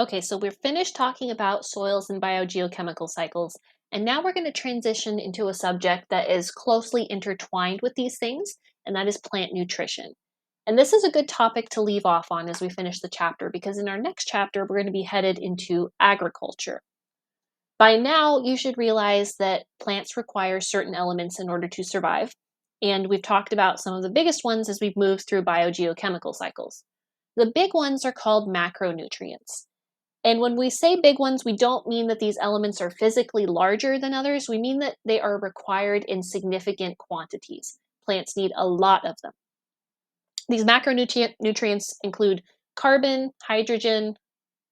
Okay, so we're finished talking about soils and biogeochemical cycles, and now we're going to transition into a subject that is closely intertwined with these things, and that is plant nutrition. And this is a good topic to leave off on as we finish the chapter, because in our next chapter, we're going to be headed into agriculture. By now, you should realize that plants require certain elements in order to survive, and we've talked about some of the biggest ones as we've moved through biogeochemical cycles. The big ones are called macronutrients. And when we say big ones, we don't mean that these elements are physically larger than others. We mean that they are required in significant quantities. Plants need a lot of them. These macronutrients include carbon, hydrogen,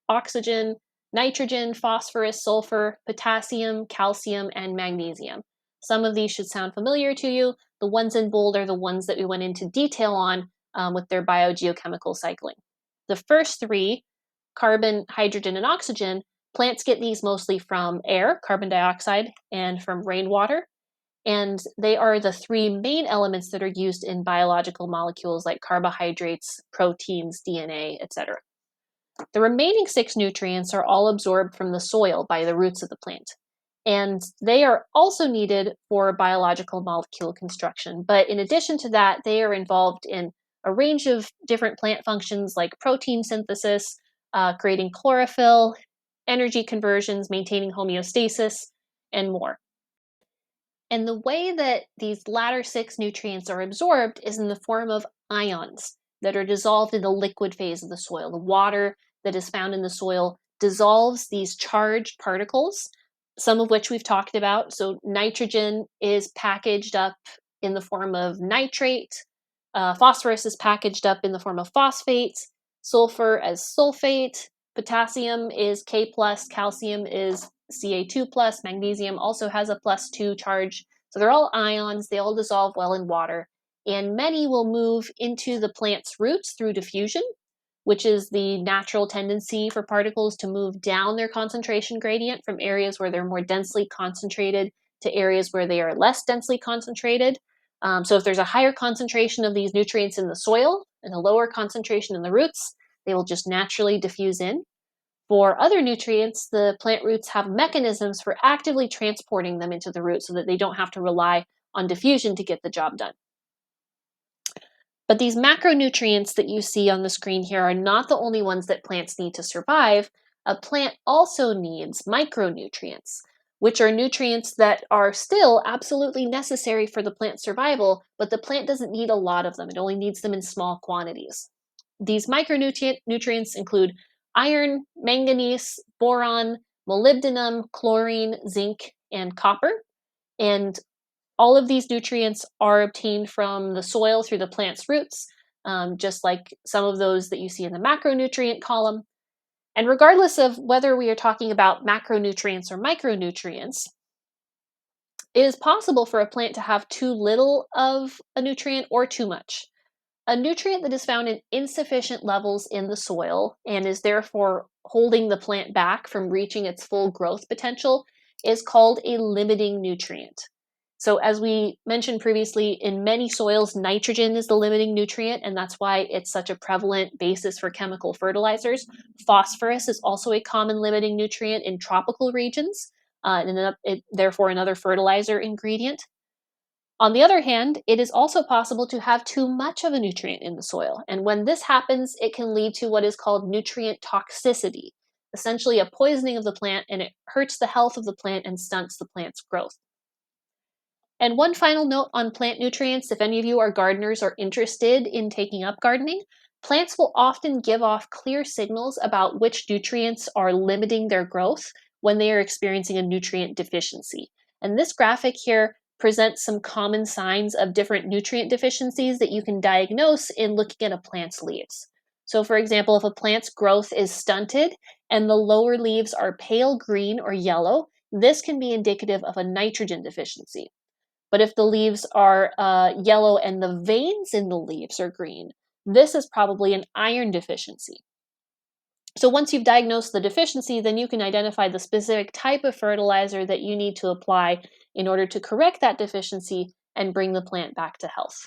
oxygen, nitrogen, phosphorus, sulfur, potassium, calcium, and magnesium. Some of these should sound familiar to you. The ones in bold are the ones that we went into detail on with their biogeochemical cycling. The first three, carbon, hydrogen, and oxygen, plants get these mostly from air, carbon dioxide, and from rainwater. And they are the three main elements that are used in biological molecules like carbohydrates, proteins, DNA, etc. The remaining six nutrients are all absorbed from the soil by the roots of the plant. And they are also needed for biological molecule construction. But in addition to that, they are involved in a range of different plant functions like protein synthesis, creating chlorophyll, energy conversions, maintaining homeostasis, and more. And the way that these latter six nutrients are absorbed is in the form of ions that are dissolved in the liquid phase of the soil. The water that is found in the soil dissolves these charged particles, some of which we've talked about. So, nitrogen is packaged up in the form of nitrate, phosphorus is packaged up in the form of phosphate, sulfur as sulfate, potassium is K plus, calcium is Ca2 plus, magnesium also has a plus 2 charge. So they're all ions, they all dissolve well in water, and many will move into the plant's roots through diffusion, which is the natural tendency for particles to move down their concentration gradient from areas where they're more densely concentrated to areas where they are less densely concentrated. So if there's a higher concentration of these nutrients in the soil and a lower concentration in the roots, they will just naturally diffuse in. For other nutrients, the plant roots have mechanisms for actively transporting them into the root so that they don't have to rely on diffusion to get the job done. But these macronutrients that you see on the screen here are not the only ones that plants need to survive. A plant also needs micronutrients, which are nutrients that are still absolutely necessary for the plant's survival, but the plant doesn't need a lot of them. It only needs them in small quantities. These micronutrients include iron, manganese, boron, molybdenum, chlorine, zinc, and copper. And all of these nutrients are obtained from the soil through the plant's roots, just like some of those that you see in the macronutrient column. And regardless of whether we are talking about macronutrients or micronutrients, it is possible for a plant to have too little of a nutrient or too much. A nutrient that is found in insufficient levels in the soil and is therefore holding the plant back from reaching its full growth potential is called a limiting nutrient. So, as we mentioned previously, in many soils, nitrogen is the limiting nutrient, and that's why it's such a prevalent basis for chemical fertilizers. Phosphorus is also a common limiting nutrient in tropical regions, and therefore another fertilizer ingredient. On the other hand, it is also possible to have too much of a nutrient in the soil, and when this happens, it can lead to what is called nutrient toxicity, essentially a poisoning of the plant, and it hurts the health of the plant and stunts the plant's growth. And one final note on plant nutrients, if any of you are gardeners or interested in taking up gardening, plants will often give off clear signals about which nutrients are limiting their growth when they are experiencing a nutrient deficiency. And this graphic here presents some common signs of different nutrient deficiencies that you can diagnose in looking at a plant's leaves. So for example, if a plant's growth is stunted and the lower leaves are pale green or yellow, this can be indicative of a nitrogen deficiency. But if the leaves are yellow and the veins in the leaves are green, this is probably an iron deficiency. So once you've diagnosed the deficiency, then you can identify the specific type of fertilizer that you need to apply in order to correct that deficiency and bring the plant back to health.